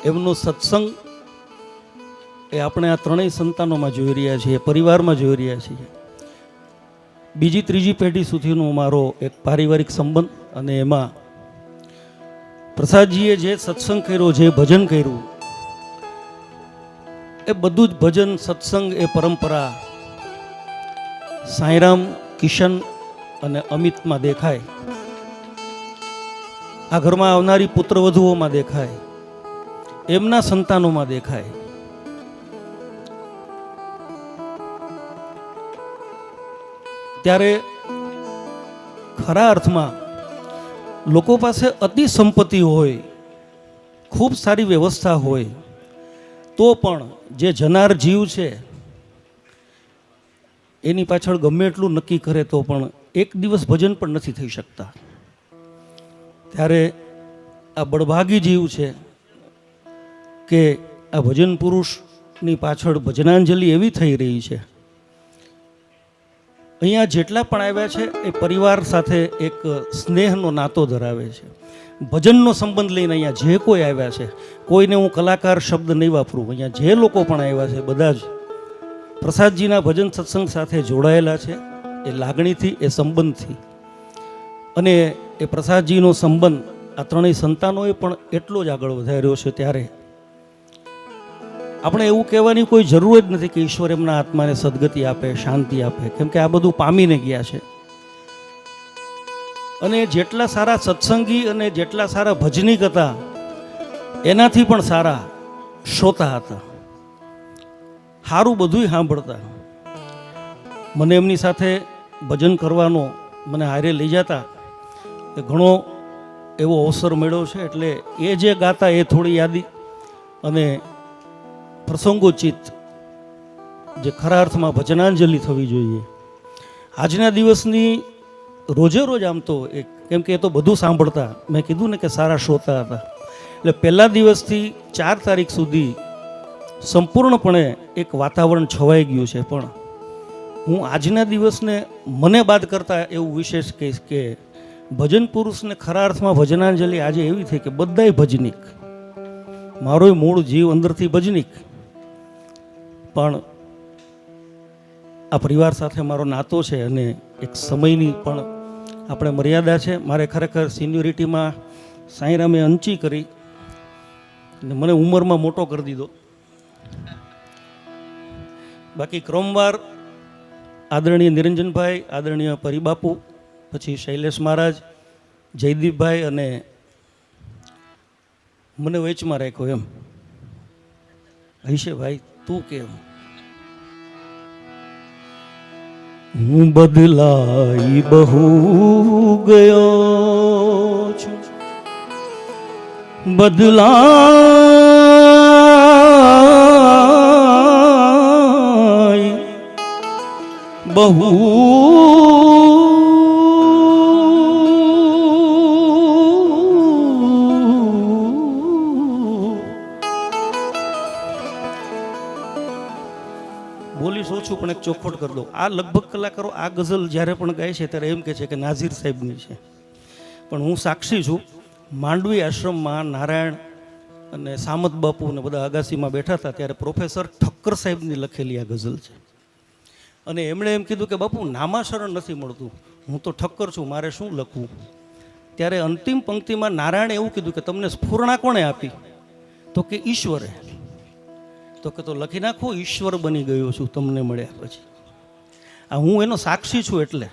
એમનો સત્સંગ એ આપણે આ ત્રણેય સંતાનોમાં જોઈ રહ્યા છીએ, પરિવારમાં જોઈ રહ્યા છીએ. બીજી ત્રીજી પેઢી સુધીનો મારો એક પારિવારિક સંબંધ, અને એમાં પ્રસાદજીએ જે સત્સંગ કર્યો, જે ભજન કર્યું, એ બધું જ ભજન સત્સંગ એ પરંપરા સાંઈરામ, કિશન અને અમિતમાં દેખાય. આ ઘરમાં આવનારી પુત્રવધુઓમાં દેખાય, એમના સંતાનોમાં દેખાય. ત્યારે ખરા અર્થમાં લોકો પાસે અતિ સંપત્તિ હોય, ખૂબ સારી વ્યવસ્થા હોય, તો પણ જે જનાર જીવ છે એની પાછળ ગમે એટલું નક્કી કરે તો પણ એક દિવસ ભજન પણ નથી થઈ શકતા. ત્યારે આ બળભાગી જીવ છે કે આ ભજન પુરુષની પાછળ ભજનાંજલિ એવી થઈ રહી છે. અહીંયા જેટલા પણ આવ્યા છે એ પરિવાર સાથે એક સ્નેહનો નાતો ધરાવે છે. ભજનનો સંબંધ લઈને અહીંયા જે કોઈ આવ્યા છે, કોઈને હું કલાકાર શબ્દ નહીં વાપરું, અહીંયા જે લોકો પણ આવ્યા છે બધા જ પ્રસાદજીના ભજન સત્સંગ સાથે જોડાયેલા છે, એ લાગણીથી, એ સંબંધથી. અને એ પ્રસાદજીનો સંબંધ આ ત્રણેય સંતાનોએ પણ એટલો જ આગળ વધાર્યો છે. ત્યારે આપણે એવું કહેવાની કોઈ જરૂર જ નથી કે ઈશ્વર એમના આત્માને સદગતિ આપે, શાંતિ આપે, કેમ કે આ બધું પામીને ગયા છે. અને જેટલા સારા સત્સંગી અને જેટલા સારા ભજનીક હતા, એનાથી પણ સારા શ્રોતા હતા. સારું બધુંય સાંભળતા. મને એમની સાથે ભજન કરવાનો, મને હારે લઈ જતા, એ ઘણો એવો અવસર મળ્યો છે. એટલે એ જે ગાતા એ થોડી યાદી અને પ્રસંગોચિત જે ખરા અર્થમાં ભજનાંજલિ થવી જોઈએ. આજના દિવસની રોજે રોજ આમ તો કેમ કે એ તો બધું સાંભળતા, મેં કીધું ને કે સારા શ્રોતા હતા, એટલે પહેલા દિવસથી 4 તારીખ સુધી સંપૂર્ણપણે એક વાતાવરણ છવાઈ ગયું છે. પણ હું આજના દિવસને મને બાદ કરતા એવું વિશેષ કહીશ કે ભજન પુરુષને ખરા અર્થમાં ભજનાંજલિ આજે એવી થઈ કે બધાય ભજનિક. મારોય મૂળ જીવ અંદરથી ભજનિક, પણ આ પરિવાર સાથે મારો નાતો છે અને એક સમયની પણ આપણે મર્યાદા છે. મારે ખરેખર સિનિયોરિટીમાં સાંઈરામે અંચી કરી અને મને ઉંમરમાં મોટો કરી દીધો. બાકી ક્રમવાર આદરણીય નિરંજનભાઈ, આદરણીય પરિબાપુ, પછી શૈલેષ મહારાજ, જયદીપભાઈ, અને મને વેચમાં રાખ્યો. એમ હશે ભાઈ, તું કેમ? હું બદલાઈ બહુ ગયો છું, બદલાઈ બહુ બોલીશ ઓછું પણ એક ચોખવટ કરી દઉં. આ લગભગ કલાકારો આ ગઝલ જ્યારે પણ ગાય છે ત્યારે એમ કહે છે કે નાઝીર સાહેબની છે, પણ હું સાક્ષી છું. માંડવી આશ્રમમાં નારાયણ અને સામત બાપુ ને બધા અગાસીમાં બેઠા હતા ત્યારે પ્રોફેસર ઠક્કર સાહેબની લખેલી આ ગઝલ છે. અને એમણે એમ કીધું કે બાપુ નામાશરણ નથી મળતું, હું તો ઠક્કર છું, મારે શું લખવું? ત્યારે અંતિમ પંક્તિમાં નારાયણે એવું કીધું કે તમને સ્ફૂર્ણા કોણે આપી? તો કે ઈશ્વરે. તો કે તો લખી નાખો, ઈશ્વર બની ગયો છું તમને મળ્યા પછી. આ હું એનો સાક્ષી છું, એટલે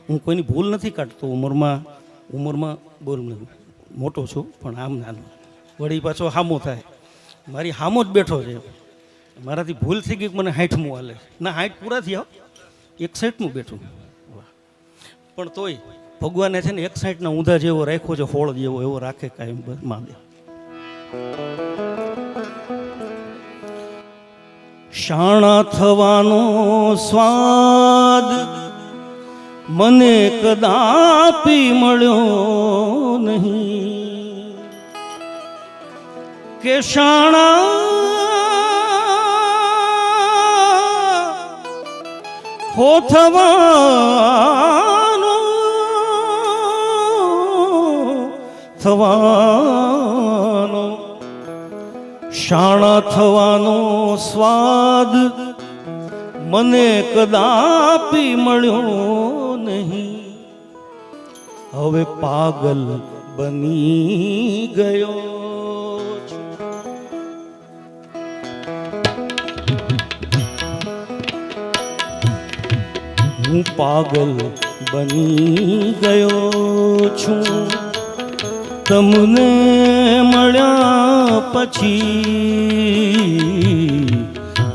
હું કોઈની ભૂલ નથી કાઢતો. ઉંમરમાં બોલ મોટો છું, પણ આમ નાનો વળી પાછો હામો થાય. મારી હામો જ બેઠો છે. મારાથી ભૂલ થઈ ગઈ, મને 60મું હાલે ના, 60 પૂરા થયા, 61મું બેઠું. પણ તોય ભગવાને છે ને 61ના ઊંધા જેવો રાખ્યો છે, હોળ જેવો એવો રાખે કાયમ માંગે. શાણા થવાનો સ્વાદ મને કદાપી મળ્યો નહીં, કે શાણા હો થવાનો થવાનો શાણા થવાનો સ્વાદ મને કદાપી મળ્યો નહીં. હવે પાગલ બની ગયો છું. હું પાગલ બની ગયો છું. તમને મળ્યા પછી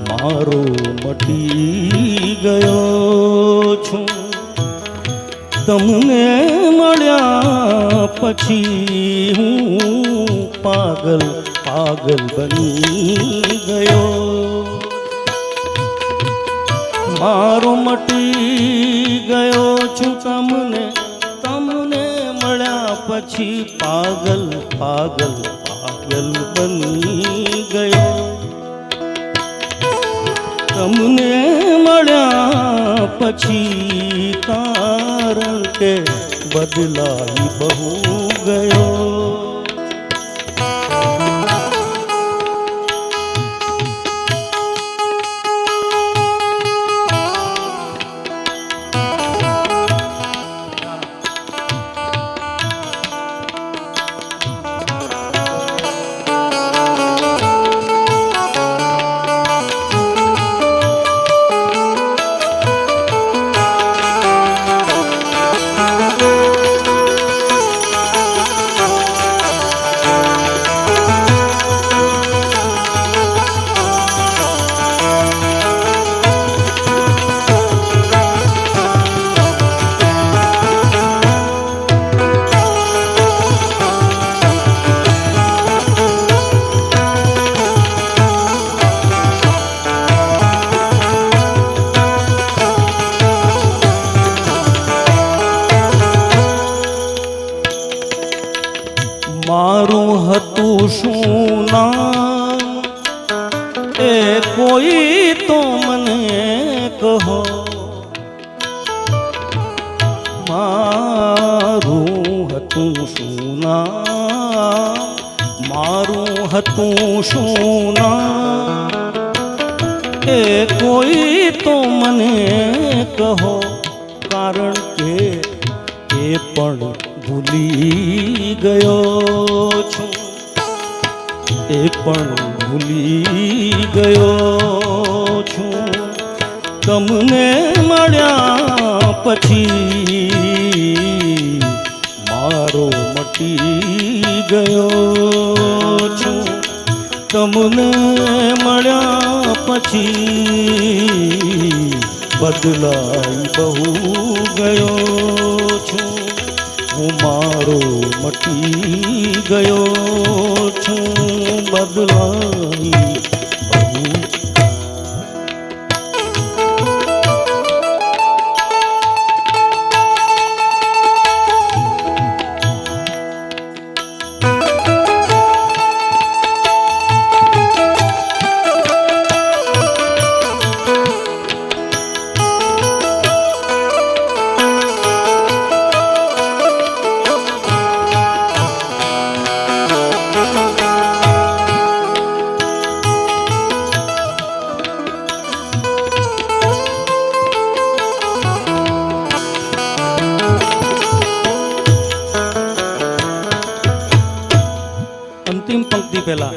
મારો મટી ગયો છું. તમને મળ્યા પછી હું પાગલ પાગલ બની ગયો. મારો મટી ગયો છું. તમને મળ્યા પછી પાગલ પાગલ પાગલ બની ગયો. તમને મળ્યા પછી કારણ કે બદલાઈ બહુ ગયો. મારું હતું શું નામ એ કોઈ તો મને કહો. મારું હતું શું નામ, મારું હતું શું નામ એ કોઈ તો મને કહો. કારણ કે એ પણ ભૂલી ગયો છું. એ પણ ભૂલી ગયો છું. તમને મળ્યા પછી મારો મટી ગયો છું. તમને મળ્યા પછી બદલાઈ બહુ ગયો છું. હું મારો મટી ગયો છું. બદલાઈ બહુ. અંતિમ પંક્તિ પહેલા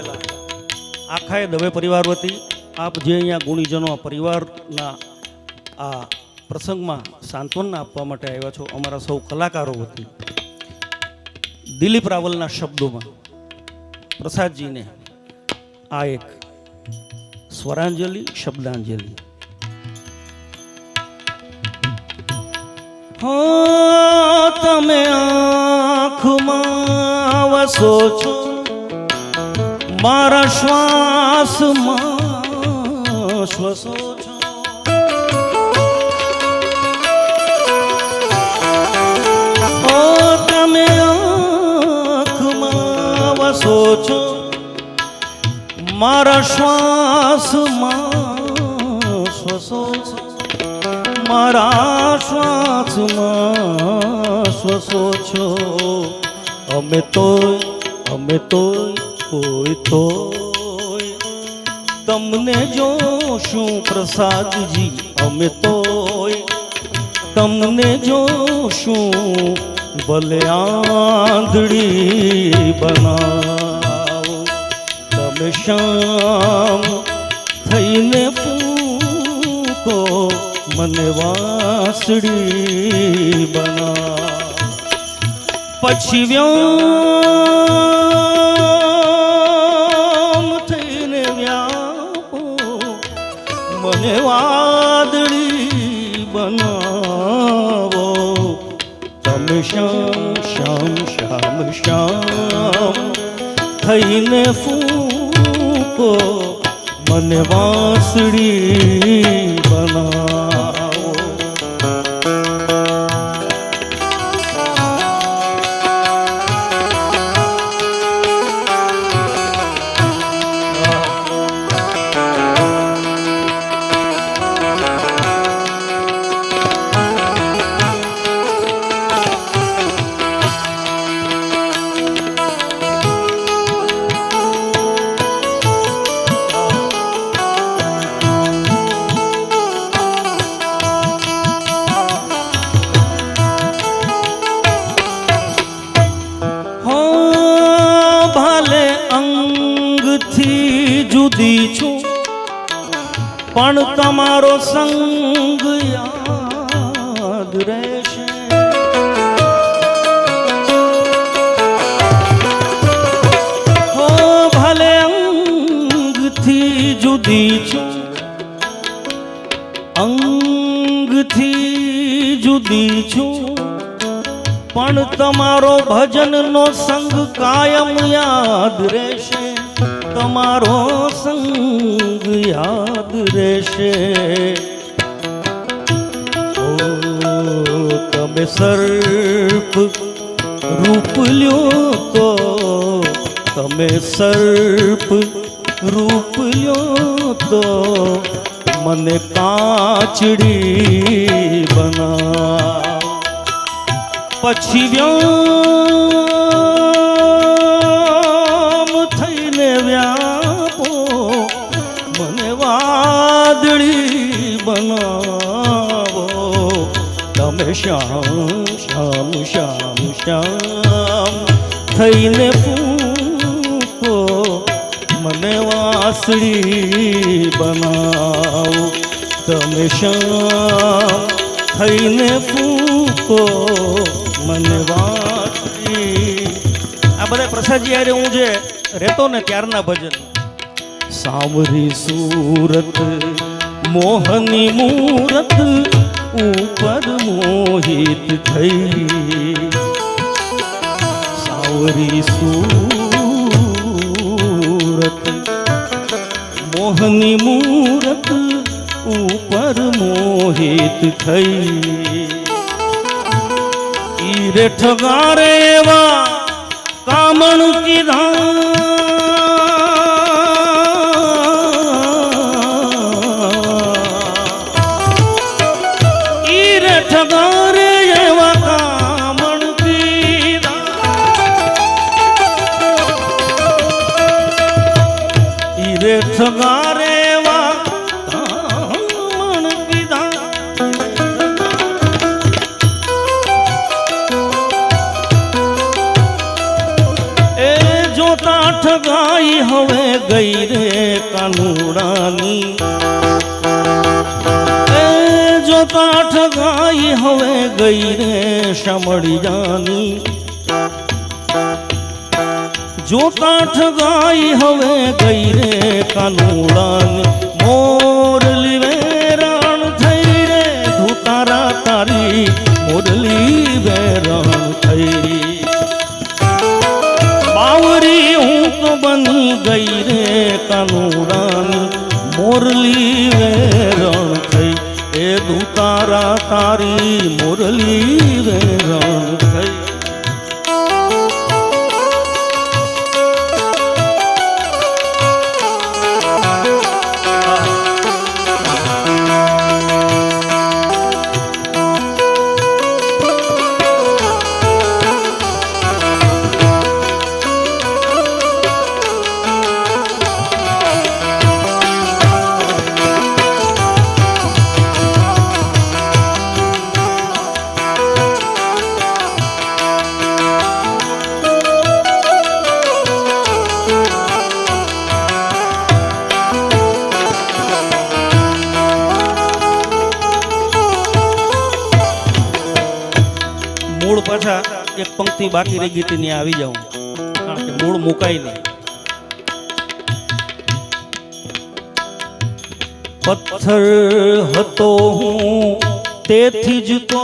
આખાએ દવે પરિવાર વતી આપ જે અહીંયા ગુણીજનો પરિવારના આ પ્રસંગમાં સાંત્વના આપવા માટે આવ્યા છો, અમારા સૌ કલાકારો વતી દિલીપ રાવલના શબ્દોમાં પ્રસાદજીને આ એક સ્વરાંજલિ શબ્દાંજલિ. તમે આંખમાં વસો છો, મારા શ્વાસમાં શ્વસો છો. તમે આંખમાં વસો છો, મારા શ્વાસમાં શ્વસો છો. મારા શ્વાસમાં શ્વસો છો. અમે તોય કોઈ તોય તમને જોશું પ્રસાદજી અમે તોય તમને જોશું ભલે આંધળી બનાવો તમે શામ થઈને ફૂકો મને વાસળી બનાવો પછી વ્યોમ થઈને વ્યાપો મને વાદળી બનાવો તમે શ્યામ શ્યામ શ્યામ શ્યામ થઈને ફૂકો મને વાંસળી બનાવો જુદી છું પણ તમારો સંગ યાદ રહેશે હો ભલે અંગથી જુદી છું અંગથી જુદી છું પણ તમારો ભજનનો સંગ કાયમ યાદ રહેશે તમારો સંગ યાદ રહેશે ઓ તમે સર્પ રૂપ લ્યો તો તમે સર્પ રૂપ લ્યો તો મને કાચડી બના પછી વ્યોમ થઈને વ્યાપો મને વાદળી બનાવો તમે શ્યામ શ્યામ શ્યામ શ્યામ થઈને ફૂકો મને વાંસળી બનાવો તમે શ્યામ થઈને ફૂકો મને વાંસળી આ બધા પ્રસાદજી યારે હું જે રહેતો ને ત્યારના ભજન સાવરી સુરત મોહની મૂરત ઉપર મોહિત થઈ સાવરી સુરત મોહની મૂરત ઉપર મોહિત થઈ ઈરે ઠગારે એવા કામણ કીધા ઈરે ઠગારે એવા કામણ કીધા ઈરે ઠગારે એવા કામણ કીધા એ જોતા ઠગાઈ હવે ગઈ રે કાનુડાની એ જોતા ઠગાઈ હવે ગઈ રે શામળિયાની જોતા ઠગાઈ હવે ગઈ રે કાનુડાની મોરલી વેરણ થઈ રે ધુતારા તારી મોરલી વેરણ થઈ બાવરી હું તો બની ગઈ રે કાનુડાની મોરલી વેરણ થઈ એ ધુતારા તારી મોરલી વેરણ થઈ પાછા એક પંક્તિ બાકી રહી ગઈ ત્યાં આવી જાઉં, કારણ કે મૂળ મુકાય નહીં. પથ્થર હતો હું તેથી જ તો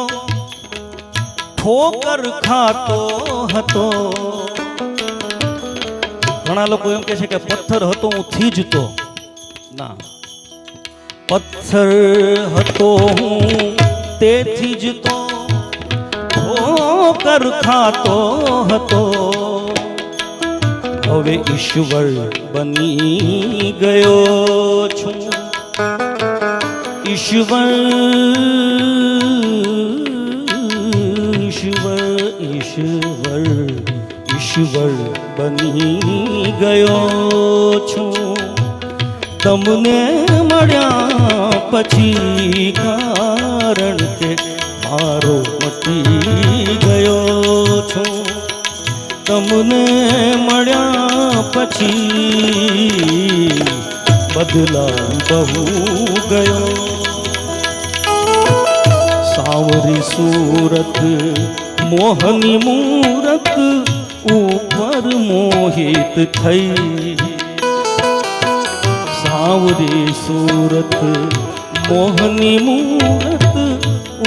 ઠોકર ખાતો હતો. ઘણા લોકો એમ કહે છે કે પથ્થર હતો હું થીજતો. ના, પથ્થર હતો હું તેથી જ તો ઠોકર ખાતો હતો. હવે ઈશ્વર બની ગયો છું. ઈશ્વર ઈશ્વર ઈશ્વર ઈશ્વર બની ગયો છું. તમને મળ્યા પછી કારણ કે મારો મટી ગયો છું. તમને મળ્યા પછી બદલા બહુ ગયો. સાવરી સુરત મોહની મૂરત ઉપર મોહિત થઈ. સાવરી સુરત મોહની મૂરત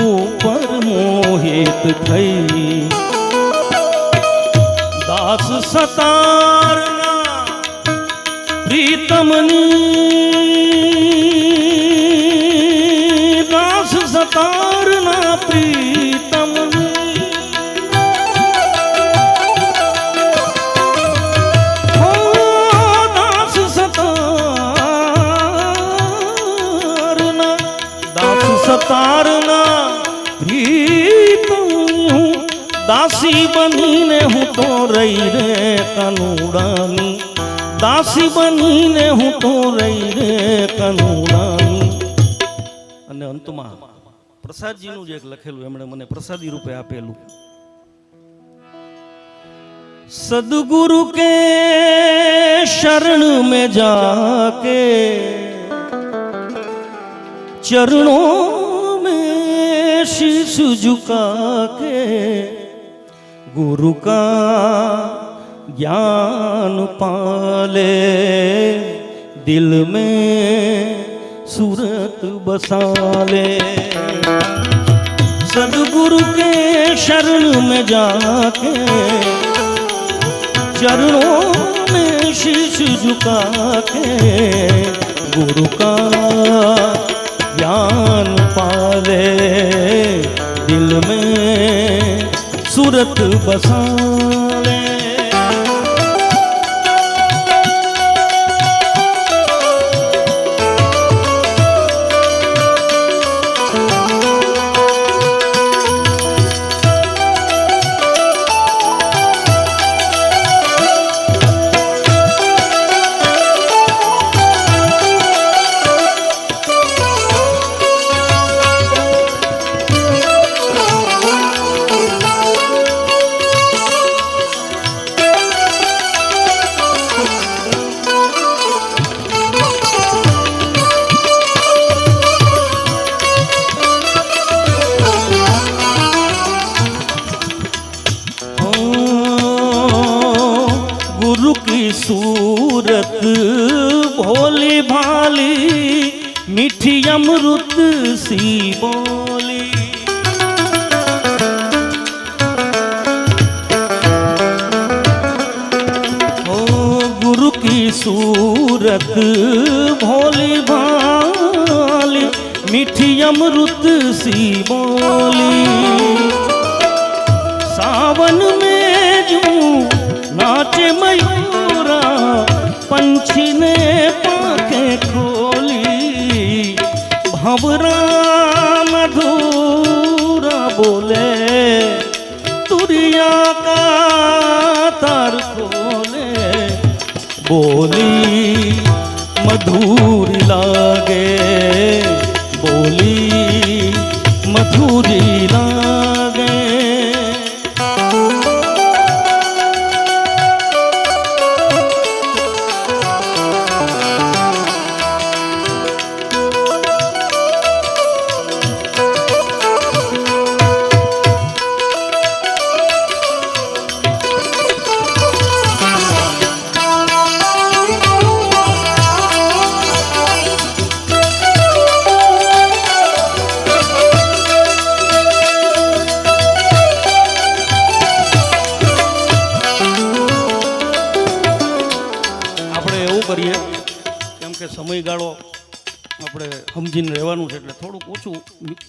ઉપર મોહિત થઈ. દાસ સતારના પ્રીતમની, દાસ સતારના પ્રીતમની, હો દાસ સતારના, દાસ સતારના પ્રીતમની. દાસી બનીને હું તો રહી રે કાનુડાની. દાસી બનીને હું તો રહી રે કાનુડાની. અને અંતમાં પ્રસાદજીનું જે એક લખેલું એમણે મને પ્રસાદી રૂપે આપેલું. સદગુરુ કે શરણ में जाके चरणों में शीश झुका के गुरु का ज्ञान पाले, दिल में सूरत बसा ले. सदगुरु के शरण में जाके चरणों में शीश झुका के गुरु का ज्ञान पाले, दिल में सूरत बसा ले. सूरत भोली भाली मीठी अमृत सी बोली, ओ गुरु की सूरत भोली भाली मीठी अमृत सी बोली. सावन में जो नाचे मयूरा पंछी ने पाके खोली, भंवरा मधुरा बोले तुरिया का तार खोले. बोली मधुरी लागे, बोली मधुरी लागे. મોડું કરીએ કેમ કે સમયગાળો આપણે સમજીને રહેવાનું છે એટલે થોડુંક ઓછું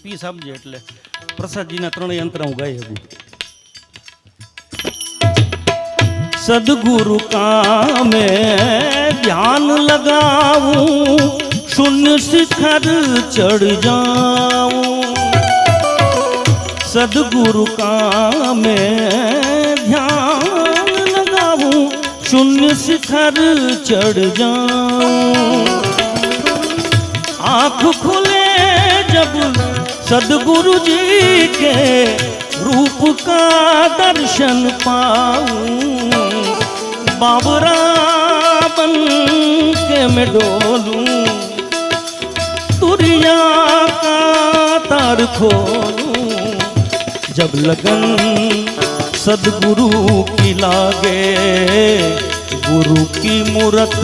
પીસ આપજે એટલે પ્રસાદજીના ત્રણેય અંતરા હું ગાઈ શકું. सदगुरु का मैं ध्यान लगाऊं, शून्य शिखर चढ़ जाऊं. सदगुरु का मैं ध्यान लगाऊं, शून्य शिखर चढ़ जाऊं. आँख खुले जब सदगुरु जी के रूप का दर्शन पाऊं, बाबरा बन के मैं डोलूं, तुरिया का तार खोलूं. जब लगन सदगुरु की लागे, गुरु की मूरत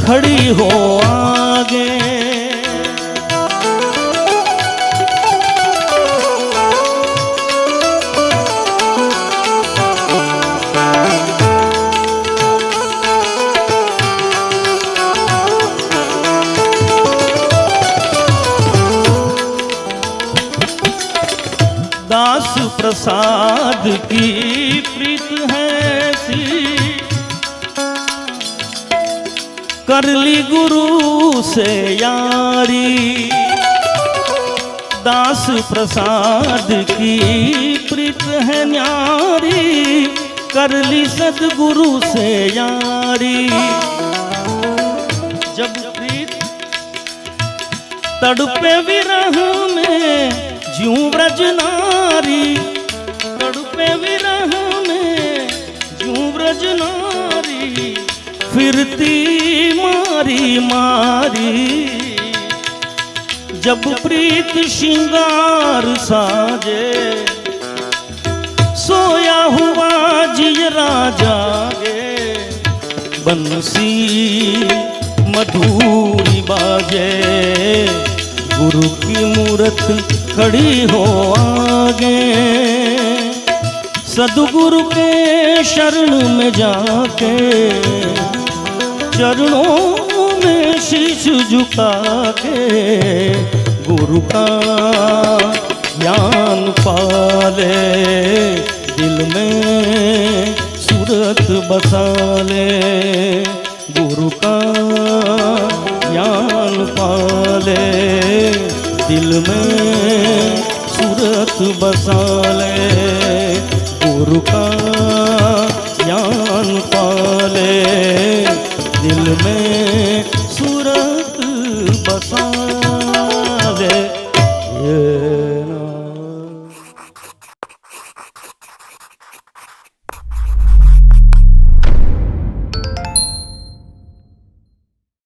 खड़ी हो आगे. दास प्रसाद की प्रीत है सी, कर ली गुरु से यारी. दास प्रसाद की प्रीत है न्यारी, कर ली सदगुरु से यारी. जब प्रीत तड़पे विरह में ज्यूं व्रज नारी, तड़पे विरह में ज्यूं व्रज नारी, फिरती मारी मारी. जब प्रीत श्रृंगार साजे, सोया हुआ जियरा जागे. बंसी मधुरी बाजे, गुरु की मूरत खड़ी हो आगे. सदगुरु के शरण में जाके, चरणों में शीश झुका के, गुरु का ज्ञान पाले, दिल में सूरत बसा ले. गुरु का ज्ञान पाले, दिल में सूरत बसा ले. गुरु का ज्ञान पाले, दिल में